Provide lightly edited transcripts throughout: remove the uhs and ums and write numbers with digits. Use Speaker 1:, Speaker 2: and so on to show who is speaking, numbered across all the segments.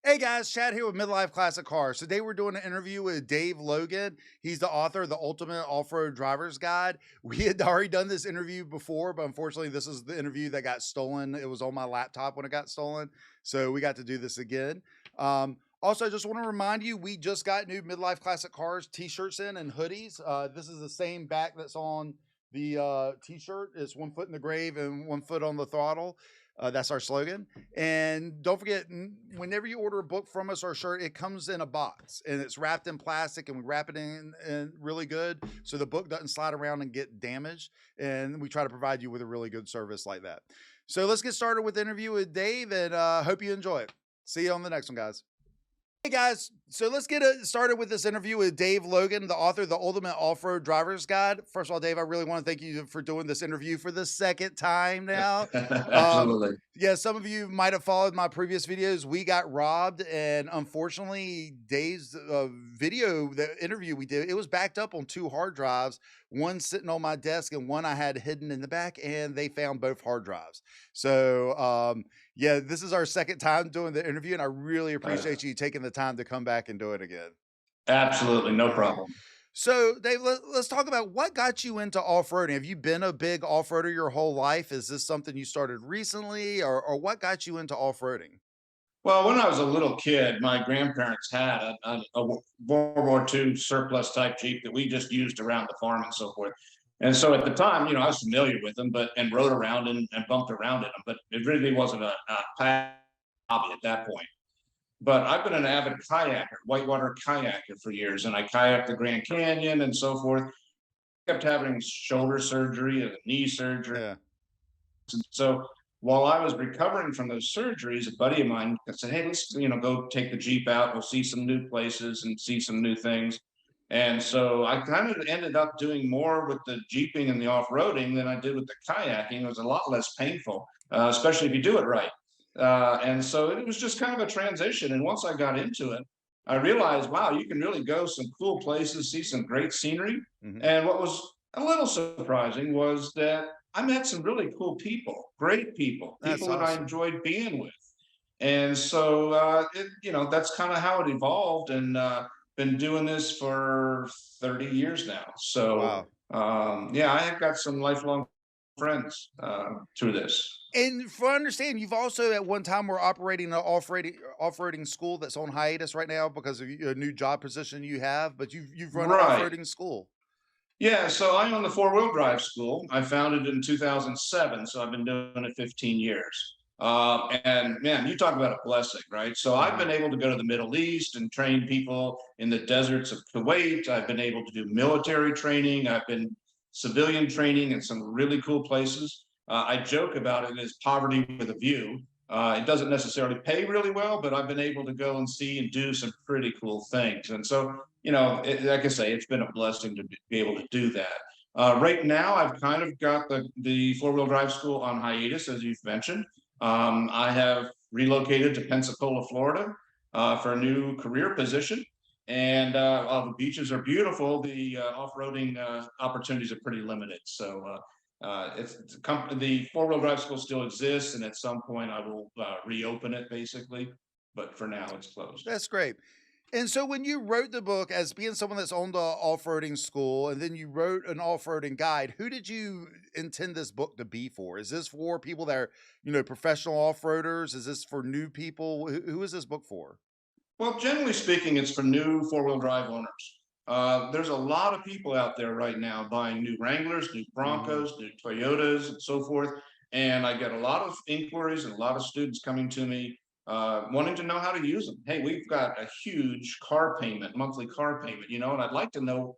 Speaker 1: Hey guys, Chad here with Midlife Classic Cars. Today we're doing an interview with Dave Logan. He's the author of the Ultimate Off-Road Driver's Guide. We had already done this interview before, but unfortunately this is the interview that got stolen. It was on my laptop when it got stolen. So we got to do this again. Also, I just want to remind you, we just got new Midlife Classic Cars t-shirts in and hoodies. This is the same back that's on the t-shirt. It's 1 foot in the grave and 1 foot on the throttle. That's our slogan. And don't forget, whenever you order a book from us or a shirt, it comes in a box and it's wrapped in plastic, and we wrap it in really good so the book doesn't slide around and get damaged. And we try to provide you with a really good service like that. So let's get started with the interview with Dave, and hope you enjoy it. See you on the next one, guys. Hey guys, so let's get started with this interview with Dave Logan, the author of the Ultimate Off-Road Driver's Guide. First of all, Dave, I really want to thank you for doing this interview for the second time now. Um,
Speaker 2: Absolutely.
Speaker 1: yeah, some of you might have followed my previous videos. We got robbed, and unfortunately, Dave's video, the interview we did, it was backed up on 2 hard drives, one sitting on my desk and one I had hidden in the back, and they found both hard drives. So, yeah, this is our second time doing the interview, and I really
Speaker 2: Uh,
Speaker 1: appreciate you taking the time to come back and do it again.
Speaker 2: Absolutely, no problem.
Speaker 1: So, Dave, let's talk about what got you into off-roading. Have you been a big off-roader your whole life? Is this something you started recently, or what got you into off-roading?
Speaker 2: Well, when I was a little kid, my grandparents had a World War II surplus type Jeep that we just used around the farm and so forth. And so at the time, I was familiar with them, but and rode around and bumped around in them, but it really wasn't a hobby at that point. But I've been an avid kayaker, whitewater kayaker for years, and I kayaked the Grand Canyon and so forth. Kept having shoulder surgery and knee surgery.
Speaker 1: Yeah.
Speaker 2: So while I was recovering from those surgeries, a buddy of mine said, "Hey, let's go take the Jeep out. We'll see some new places and see some new things." And so I kind of ended up doing more with the Jeeping and the off-roading than I did with the kayaking. It was a lot less painful, especially if you do it right. And so it was just kind of a transition. And once I got into it, I realized, wow, you can really go some cool places, see some great scenery.
Speaker 1: Hmm.
Speaker 2: And what was a little surprising was that I met some really cool people, great people,
Speaker 1: That's
Speaker 2: people that I
Speaker 1: awesome.
Speaker 2: enjoyed being with. And so, that's kind of how it evolved, and been doing this for 30 years now. So,
Speaker 1: Wow.
Speaker 2: yeah, I have got some lifelong friends through this.
Speaker 1: And for understand, you've also at one time were operating an off-roading school that's on hiatus right now because of a new job position you have, but you've run an
Speaker 2: Right.
Speaker 1: off-roading school.
Speaker 2: Yeah, so I own the four-wheel drive school. I founded in 2007, so I've been doing it 15 years. And man, you talk about a blessing, right? So I've been
Speaker 1: Mhm.
Speaker 2: able to go to the Middle East and train people in the deserts of Kuwait. I've been able to do military training. I've been civilian training in some really cool places. I joke about it as poverty with a view. It doesn't necessarily pay really well, but I've been able to go and see and do some pretty cool things. And so like I say, it's been a blessing to be able to do that. Right now, I've kind of got the four-wheel drive school on hiatus, as you've mentioned. I have relocated to Pensacola, Florida, for a new career position. And while the beaches are beautiful, the off-roading opportunities are pretty limited. So the four-wheel drive school still exists, and at some point I will reopen it, basically. But for now, it's closed.
Speaker 1: That's great. And so when you wrote the book as being someone that's owned a off-roading school and then you wrote an off-roading guide, who did you intend this book to be for? Is this for people that are, professional off-roaders? Is this for new people? Who is this book for?
Speaker 2: Well, generally speaking, it's for new four-wheel drive owners. There's a lot of people out there right now buying new Wranglers, new
Speaker 1: Hmm.
Speaker 2: Broncos, new Toyotas, and so forth. And I get a lot of inquiries and a lot of students coming to me wanting to know how to use them. Hey, we've got a huge car payment, monthly car payment, and I'd like to know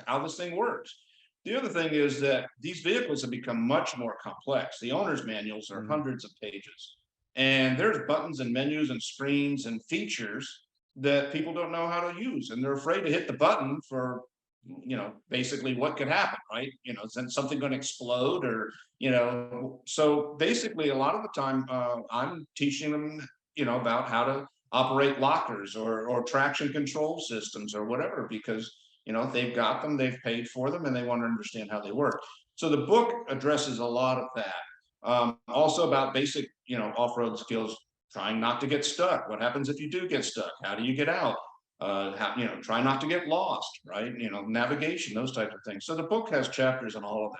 Speaker 2: how this thing works. The other thing is that these vehicles have become much more complex. The owner's manuals are
Speaker 1: Hmm.
Speaker 2: hundreds of pages, and there's buttons and menus and screens and features that people don't know how to use, and they're afraid to hit the button for basically what could happen, right? Is then something going to explode, or so basically a lot of the time I'm teaching them about how to operate lockers or traction control systems or whatever, because they've got them, they've paid for them, and they want to understand how they work. So the book addresses a lot of that. Also about basic off-road skills, trying not to get stuck. What happens if you do get stuck? How do you get out? Try not to get lost, right? Navigation, those types of things. So the book has chapters on all of that.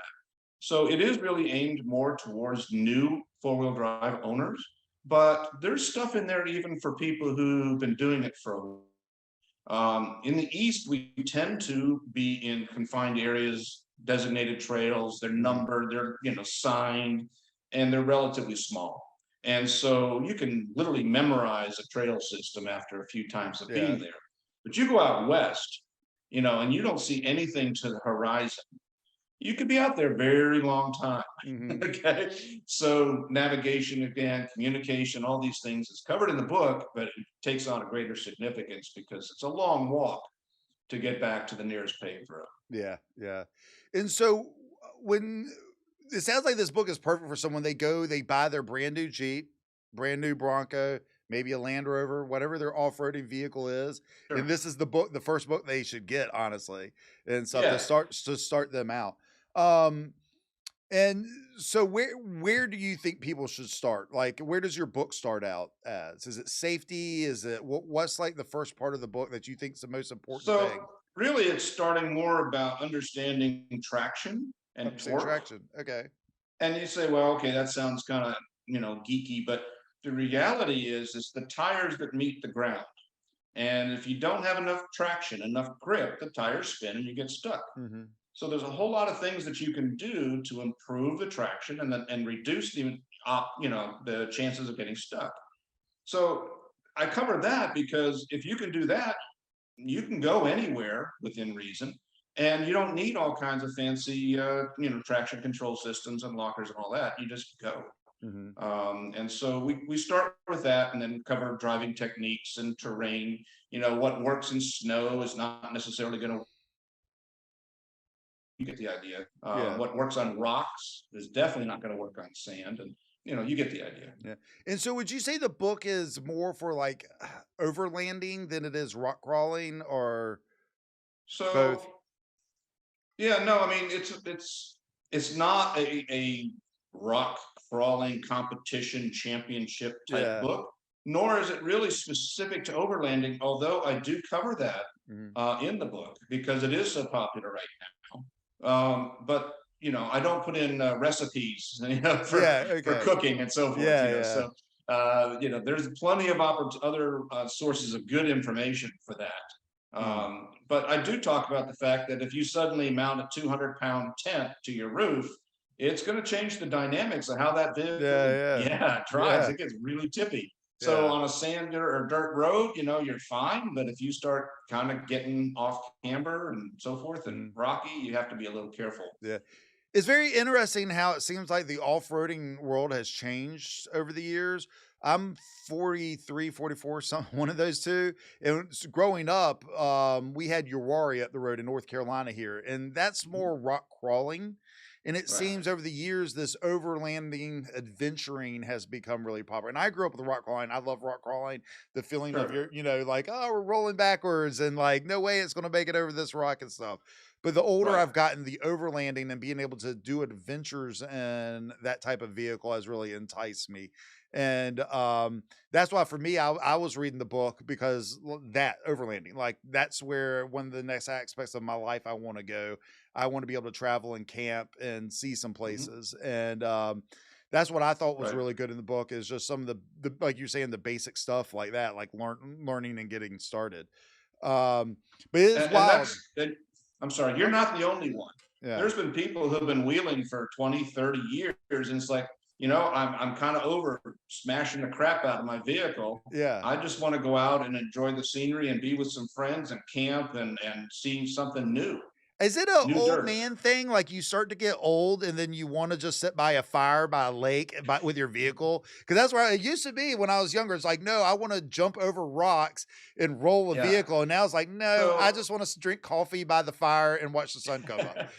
Speaker 2: So it is really aimed more towards new four-wheel drive owners, but there's stuff in there even for people who've been doing it for a while. In the East, we tend to be in confined areas, designated trails, they're numbered, they're, signed, and they're relatively small. And so you can literally memorize a trail system after a few times of
Speaker 1: Yeah.
Speaker 2: being there. But you go out west, and you don't see anything to the horizon. You could be out there a very long time.
Speaker 1: Mhm.
Speaker 2: Okay. So navigation, again, communication, all these things is covered in the book, but it takes on a greater significance because it's a long walk to get back to the nearest paved road.
Speaker 1: Yeah, yeah. And so when it sounds like this book is perfect for someone, they go, they buy their brand new Jeep, brand new Bronco, maybe a Land Rover, whatever their off-roading vehicle is. And
Speaker 2: Sure.
Speaker 1: this is the book, the first book they should get, honestly, and stuff
Speaker 2: Yeah.
Speaker 1: to start them out. Um, and so where do you think people should start? Like, where does your book start out as? Is it safety? Is it what's like the first part of the book that you think is the most important thing?
Speaker 2: So really it's starting more about understanding traction and
Speaker 1: Understand
Speaker 2: torque.
Speaker 1: traction. Okay.
Speaker 2: And you say, well, okay, that sounds kind of, geeky, but the reality is the tires that meet the ground. And if you don't have enough traction, enough grip, the tires spin and you get stuck.
Speaker 1: Mhm.
Speaker 2: So there's a whole lot of things that you can do to improve the traction and reduce the chances of getting stuck. So I cover that because if you can do that, you can go anywhere within reason, and you don't need all kinds of fancy, traction control systems and lockers and all that. You just go.
Speaker 1: Mhm.
Speaker 2: And so we start with that and then cover driving techniques and terrain. What works in snow is not necessarily going to, you get the idea.
Speaker 1: Yeah.
Speaker 2: What works on rocks is definitely not going to work on sand. And, you get the idea.
Speaker 1: Yeah. And so would you say the book is more for like overlanding than it is rock crawling or both?
Speaker 2: So, yeah, no, I mean, it's not a rock crawling competition championship type
Speaker 1: Yeah.
Speaker 2: book, nor is it really specific to overlanding, although I do cover that
Speaker 1: Mhm.
Speaker 2: in the book because it is so popular right now. But I don't put in recipes,
Speaker 1: Yeah.
Speaker 2: for
Speaker 1: Okay.
Speaker 2: cooking and so forth.
Speaker 1: Yeah. Yeah.
Speaker 2: So there's plenty of other sources of good information for that.
Speaker 1: Mm.
Speaker 2: But I do talk about the fact that if you suddenly mount a 200-pound tent to your roof, it's going to change the dynamics of how that vehicle,
Speaker 1: Yeah.
Speaker 2: yeah, drives.
Speaker 1: Yeah.
Speaker 2: It gets really tippy. So
Speaker 1: Yeah.
Speaker 2: on a sand or dirt road, you're fine. But if you start kind of getting off camber and so forth and
Speaker 1: Mhm.
Speaker 2: rocky, you have to be a little careful.
Speaker 1: Yeah. It's very interesting how it seems like the off-roading world has changed over the years. I'm 43, 44, some one of those two. And growing up, we had Uwari up the road in North Carolina here, and that's more rock crawling. And it
Speaker 2: Right.
Speaker 1: seems over the years, this overlanding adventuring has become really popular. And I grew up with rock crawling. I love rock crawling. The feeling of
Speaker 2: Sure.
Speaker 1: like, oh, we're rolling backwards and like, no way it's going to make it over this rock and stuff. But the older
Speaker 2: Right.
Speaker 1: I've gotten, the overlanding and being able to do adventures in that type of vehicle has really enticed me. And that's why for me, I was reading the book because that overlanding, like that's where one of the next aspects of my life I want to go. I want to be able to travel and camp and see some
Speaker 2: Mhm.
Speaker 1: places. And that's what I thought was
Speaker 2: Right.
Speaker 1: really good in the book is just some of the like you're saying, the basic stuff like that, like learning and getting started. Um, but it is
Speaker 2: And
Speaker 1: wild.
Speaker 2: I'm sorry, you're not the only one.
Speaker 1: Yeah.
Speaker 2: There's been people who've been wheeling for 20, 30 years, and it's like, I'm kind of over smashing the crap out of my vehicle.
Speaker 1: Yeah.
Speaker 2: I just want to go out and enjoy the scenery and be with some friends and camp and see something new,
Speaker 1: Is it a
Speaker 2: new
Speaker 1: old
Speaker 2: dirt.
Speaker 1: man thing? Like you start to get old and then you want to just sit by a fire by a lake with your vehicle? Because that's where it used to be when I was younger. It's like, no, I want to jump over rocks and roll a
Speaker 2: Yeah.
Speaker 1: vehicle. And now it's like, no, I
Speaker 2: So
Speaker 1: just want to drink coffee by the fire and watch the sun come up.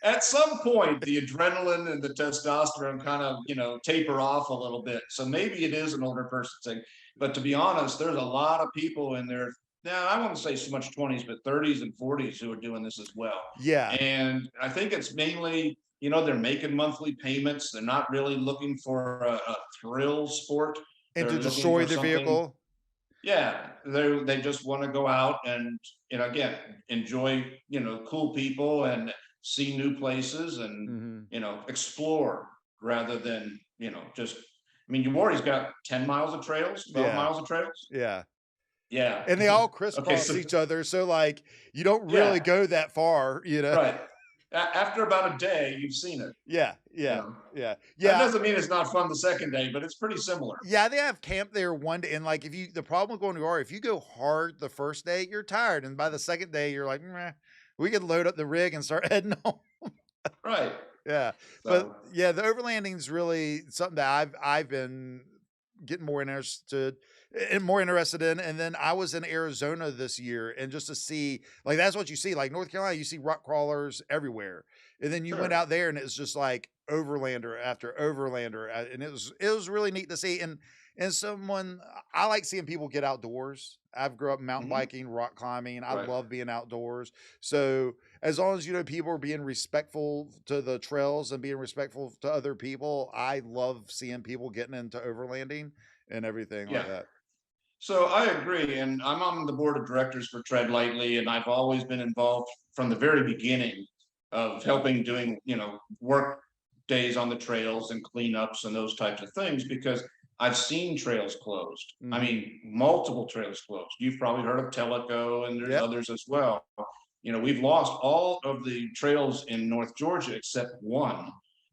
Speaker 2: at some point, the adrenaline and the testosterone kind of, taper off a little bit. So maybe it is an older person thing. But to be honest, there's a lot of people in their, now I won't say so much 20s, but 30s and 40s who are doing this as well.
Speaker 1: Yeah.
Speaker 2: And I think it's mainly, they're making monthly payments. They're not really looking for a thrill sport.
Speaker 1: And
Speaker 2: They're
Speaker 1: to
Speaker 2: looking
Speaker 1: destroy
Speaker 2: for
Speaker 1: the
Speaker 2: something.
Speaker 1: vehicle.
Speaker 2: Yeah, they just want to go out and, again, enjoy, cool people and see new places and,
Speaker 1: Mhm.
Speaker 2: explore rather than, just, I mean, you've already got 10 miles of trails, 12
Speaker 1: Yeah,
Speaker 2: miles of trails.
Speaker 1: yeah.
Speaker 2: Yeah.
Speaker 1: And they all
Speaker 2: Okay,
Speaker 1: crisscross
Speaker 2: so
Speaker 1: each other, so, like, you don't really
Speaker 2: yeah,
Speaker 1: go that far, you know?
Speaker 2: right. After about a day, you've seen it,
Speaker 1: Yeah,
Speaker 2: you
Speaker 1: yeah,
Speaker 2: know.
Speaker 1: yeah.
Speaker 2: That
Speaker 1: Yeah,
Speaker 2: doesn't mean it's not fun the second day, but it's pretty similar.
Speaker 1: yeah, they have camp there one day, and, like, if you the problem with going to R, if you go hard the first day, you're tired, and by the second day, you're like, "Meh, we could load up the rig and start heading home."
Speaker 2: Right.
Speaker 1: Yeah, but,
Speaker 2: So,
Speaker 1: yeah, the overlanding's really something that I've been getting more interested in, and then I was in Arizona this year, and just to see like, that's what you see, like, North Carolina, you see rock crawlers everywhere, and then you went
Speaker 2: sure.
Speaker 1: out there, and it's just, like, overlander after overlander, and it was really neat to see, and someone I like seeing people get outdoors. I've grew up mountain
Speaker 2: Hmm.
Speaker 1: biking, rock climbing, I
Speaker 2: Right.
Speaker 1: love being outdoors, so as long as people are being respectful to the trails and being respectful to other people, I love seeing people getting into overlanding and everything like
Speaker 2: Yeah.
Speaker 1: that.
Speaker 2: So I agree, and I'm on the board of directors for Tread Lightly, and I've always been involved from the very beginning of helping doing, work days on the trails and cleanups and those types of things because I've seen trails closed. I
Speaker 1: Mhm.
Speaker 2: mean, multiple trails closed. You've probably heard of Tellico, and there's
Speaker 1: Yep.
Speaker 2: others as well. We've lost all of the trails in North Georgia except one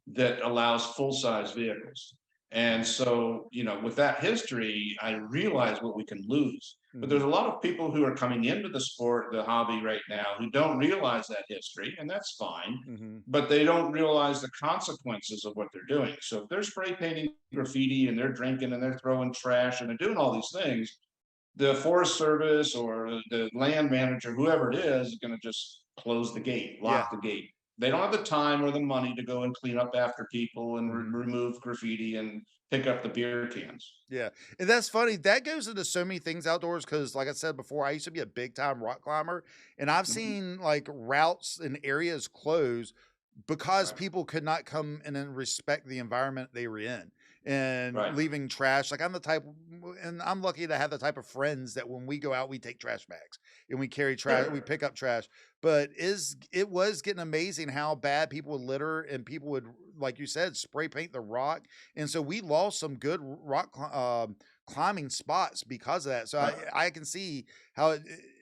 Speaker 2: that allows full-size vehicles. And so, with that history, I realize what we can lose. But there's
Speaker 1: Mhm.
Speaker 2: a lot of people who are coming into the sport, the hobby right now, who don't realize that history, and that's fine.
Speaker 1: Mhm.
Speaker 2: But they don't realize the consequences of what they're doing. So if they're spray painting graffiti and they're drinking and they're throwing trash and they're doing all these things, the Forest Service or the land manager, whoever it is going to just close the gate,
Speaker 1: Yeah.
Speaker 2: lock the gate. They don't have the time or the money to go and clean up after people and
Speaker 1: Mhm.
Speaker 2: remove graffiti and pick up the beer cans.
Speaker 1: Yeah, and that's funny. That goes into so many things outdoors because, like I said before, I used to be a big time rock climber, and I've
Speaker 2: Mhm.
Speaker 1: seen like routes and areas close because
Speaker 2: Right,
Speaker 1: people could not come in and respect the environment they were in and
Speaker 2: right.
Speaker 1: leaving trash. Like I'm the type, and I'm lucky to have the type of friends that when we go out, we take trash bags and we carry trash, we
Speaker 2: Sure.
Speaker 1: pick up trash. But it was getting amazing how bad people would litter and people would, like you said, spray paint the rock, and so we lost some good climbing spots because of that. So
Speaker 2: Right.
Speaker 1: I can see how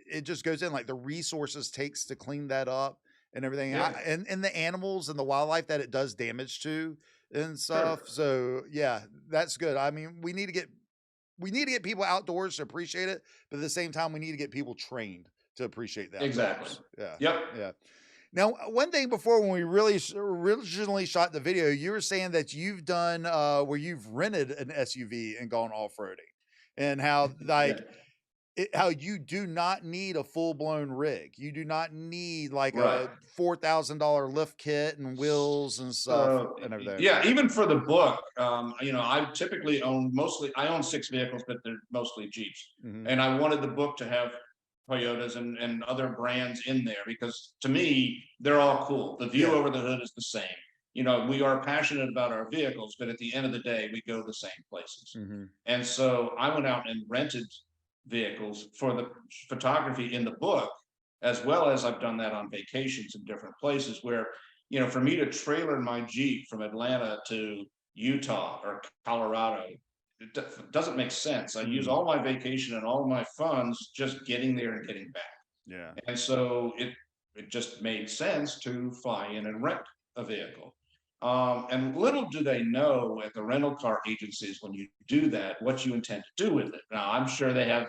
Speaker 1: it just goes in like the resources takes to clean that up and everything.
Speaker 2: Yeah.
Speaker 1: And the animals and the wildlife that it does damage to and stuff.
Speaker 2: Sure.
Speaker 1: So yeah, that's good. I mean, we need to get people outdoors to appreciate it, but at the same time, we need to get people trained to appreciate the
Speaker 2: Exactly.
Speaker 1: outdoors. Yeah,
Speaker 2: Yep.
Speaker 1: yeah. Now, one thing before when we really originally shot the video, you were saying that you've done where you've rented an SUV and gone off-roading, and how
Speaker 2: Yeah.
Speaker 1: like how you do not need a full-blown rig. You do not need like
Speaker 2: Right.
Speaker 1: a $4,000 lift kit and wheels and stuff
Speaker 2: So
Speaker 1: and everything.
Speaker 2: yeah, even for the book, I typically I own six vehicles, but they're mostly Jeeps.
Speaker 1: Hmm.
Speaker 2: And I wanted the book to have Toyotas and other brands in there because to me, they're all cool. The view
Speaker 1: Yeah.
Speaker 2: over the hood is the same. We are passionate about our vehicles, but at the end of the day, we go the same places.
Speaker 1: Hmm.
Speaker 2: And so I went out and rented vehicles for the photography in the book, as well as I've done that on vacations in different places where, for me to trailer my Jeep from Atlanta to Utah or Colorado, doesn't make sense. I use
Speaker 1: Mm.
Speaker 2: all my vacation and all my funds just getting there and getting back.
Speaker 1: Yeah.
Speaker 2: And so it just made sense to fly in and rent a vehicle. And little do they know at the rental car agencies when you do that, what you intend to do with it. Now, I'm sure they have,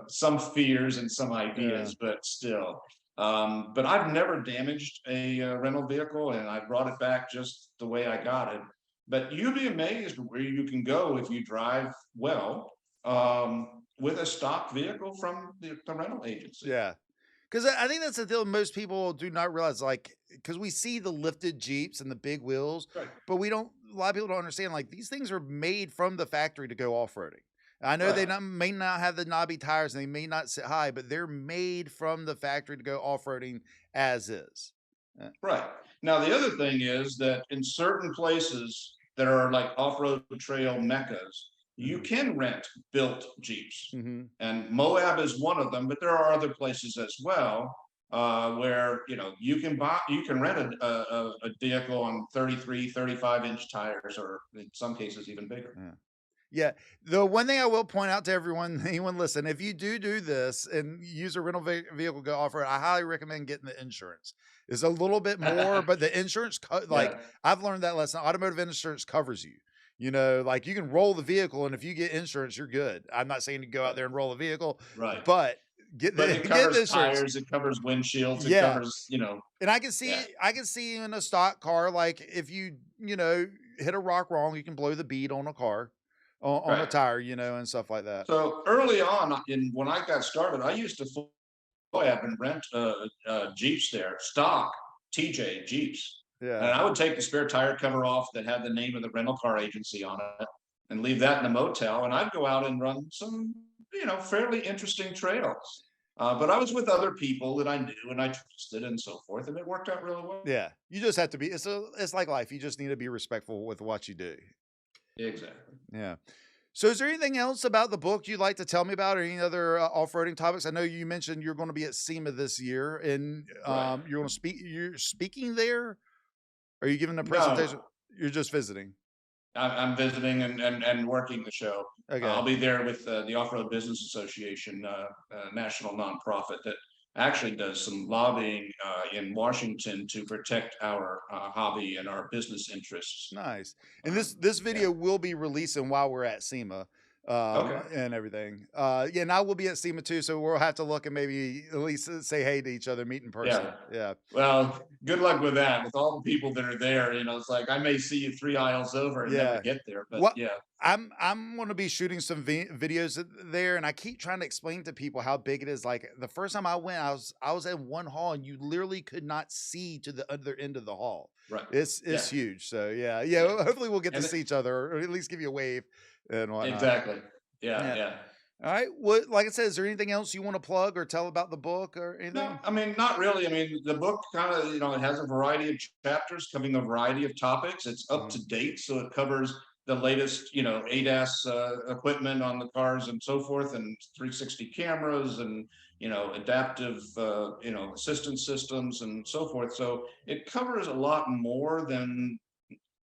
Speaker 2: some fears and some
Speaker 1: Yeah.
Speaker 2: ideas, but still. But I've never damaged a rental vehicle and I brought it back just the way I got it. But you'd be amazed where you can go if you drive well with a stock vehicle from the rental agency.
Speaker 1: Yeah. Because I think that's the deal most people do not realize, like, because we see the lifted Jeeps and the big wheels,
Speaker 2: Right.
Speaker 1: but we don't a lot of people don't understand, like, these things are made from the factory to go off-roading. I know they
Speaker 2: Right.
Speaker 1: not may not have the knobby tires and they may not sit high, but they're made from the factory to go off-roading as is.
Speaker 2: Right. Now, the other thing is that in certain places that are like off-road trail meccas, you
Speaker 1: Mhm.
Speaker 2: can rent built Jeeps.
Speaker 1: Mhm.
Speaker 2: And Moab is one of them, but there are other places as well where you can rent a vehicle on 33, 35-inch tires, or in some cases even bigger.
Speaker 1: Yeah. Yeah. The one thing I will point out to everyone, anyone listen, if you do this and use a rental vehicle to go off road, I highly recommend getting the insurance. It's a little bit more, but the insurance, like
Speaker 2: Yeah,
Speaker 1: I've learned that lesson. Automotive insurance covers you. You know, like you can roll the vehicle, and if you get insurance, you're good. I'm not saying to go out
Speaker 2: right,
Speaker 1: there and roll the vehicle,
Speaker 2: right.
Speaker 1: but get
Speaker 2: But
Speaker 1: the
Speaker 2: it
Speaker 1: get the
Speaker 2: covers
Speaker 1: insurance.
Speaker 2: tires, it covers windshields, it
Speaker 1: Yeah,
Speaker 2: covers,
Speaker 1: and
Speaker 2: yeah,
Speaker 1: I can see in a stock car, like if you know, hit a rock wrong, you can blow the bead on a car, on a
Speaker 2: right.
Speaker 1: tire, and stuff like that.
Speaker 2: So early on, in when I got started, I used to up and rent Jeeps there, stock TJ Jeeps. And
Speaker 1: Yeah.
Speaker 2: I would take the spare tire cover off that had the name of the rental car agency on it and leave that in the motel. And I'd go out and run some, fairly interesting trails. But I was with other people that I knew and I trusted and so forth, and it worked out really well.
Speaker 1: Yeah. You just have to be it's like life. You just need to be respectful with what you do.
Speaker 2: Exactly.
Speaker 1: Yeah. So is there anything else about the book you'd like to tell me about, or any other off-roading topics? I know you mentioned you're going to be at SEMA this year, and
Speaker 2: Right.
Speaker 1: you're going to you're speaking there. Are you giving a
Speaker 2: No,
Speaker 1: presentation? You're just visiting.
Speaker 2: I'm visiting and working the show. I'll
Speaker 1: Okay.
Speaker 2: be there with the Off-Road Business Association, a national nonprofit that actually does some lobbying in Washington to protect our hobby and our business interests.
Speaker 1: Nice. And
Speaker 2: Um,
Speaker 1: this
Speaker 2: yeah.
Speaker 1: video will be releasing while we're at SEMA,
Speaker 2: Okay.
Speaker 1: and everything. Yeah, and I will be at SEMA too, so we'll have to look and maybe at least say hey to each other, meet in person.
Speaker 2: Yeah.
Speaker 1: Yeah.
Speaker 2: Well, good luck with that. With all the people that are there, it's like I may see you 3 aisles over and never
Speaker 1: Yeah.
Speaker 2: get there, but
Speaker 1: What
Speaker 2: yeah,
Speaker 1: I'm going to be shooting some videos there, and I keep trying to explain to people how big it is. Like the first time I went, I was in one hall, and you literally could not see to the other end of the hall.
Speaker 2: right.
Speaker 1: It's
Speaker 2: Yeah.
Speaker 1: huge. So yeah, yeah.
Speaker 2: Yeah.
Speaker 1: Hopefully we'll get to
Speaker 2: And
Speaker 1: see each other, or at least give you a wave and whatnot.
Speaker 2: exactly. Yeah.
Speaker 1: Yeah.
Speaker 2: Yeah.
Speaker 1: All right. What, like I said, is there anything else you want to plug or tell about the book or
Speaker 2: No,
Speaker 1: anything?
Speaker 2: I mean, not really. I mean, the book kind of, it has a variety of chapters covering a variety of topics. It's up
Speaker 1: Mhm.
Speaker 2: to date, so it covers the latest, ADAS equipment on the cars and so forth, and 360 cameras and, adaptive, assistance systems and so forth. So it covers a lot more than,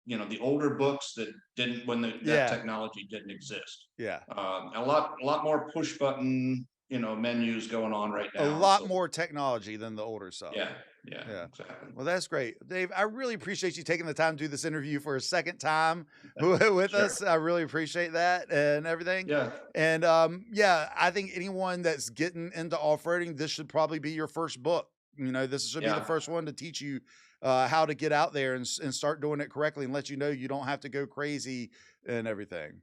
Speaker 2: the older books that didn't, when that
Speaker 1: Yeah.
Speaker 2: technology didn't exist.
Speaker 1: Yeah.
Speaker 2: A lot more push button, menus going on right
Speaker 1: A
Speaker 2: now and
Speaker 1: lot
Speaker 2: so
Speaker 1: more technology than the older stuff.
Speaker 2: yeah, yeah,
Speaker 1: Yeah.
Speaker 2: exactly.
Speaker 1: Well, that's great. Dave, I really appreciate you taking the time to do this interview for a second time with
Speaker 2: Sure.
Speaker 1: us. I really appreciate that and everything.
Speaker 2: Yeah,
Speaker 1: And yeah, I think anyone that's getting into off-roading, this should probably be your first book. This should be the
Speaker 2: yeah.
Speaker 1: first one to teach you how to get out there and, and start doing it correctly, and let you know you don't have to go crazy and everything.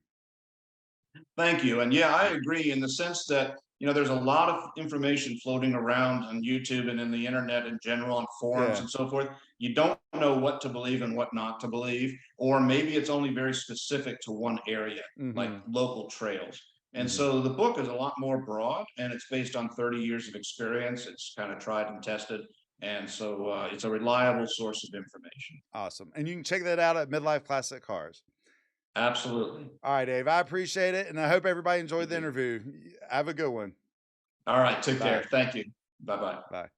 Speaker 2: Thank you. And yeah, I agree in the sense that, there's a lot of information floating around on YouTube and in the internet in general, on forums
Speaker 1: Yeah.
Speaker 2: and so forth. You don't know what to believe and what not to believe, or maybe it's only very specific to one area, like
Speaker 1: Hmm.
Speaker 2: local trails. And
Speaker 1: Hmm.
Speaker 2: so the book is a lot more broad, and it's based on 30 years of experience. It's kind of tried and tested. And so it's a reliable source of information.
Speaker 1: Awesome. And you can check that out at Midlife Classic Cars.
Speaker 2: Absolutely.
Speaker 1: All right, Dave. I appreciate it, and I hope everybody enjoyed
Speaker 2: Thank
Speaker 1: the
Speaker 2: you.
Speaker 1: interview. Have a good one.
Speaker 2: All right. Take care.
Speaker 1: Bye.
Speaker 2: Thank you. Bye bye.
Speaker 1: Bye.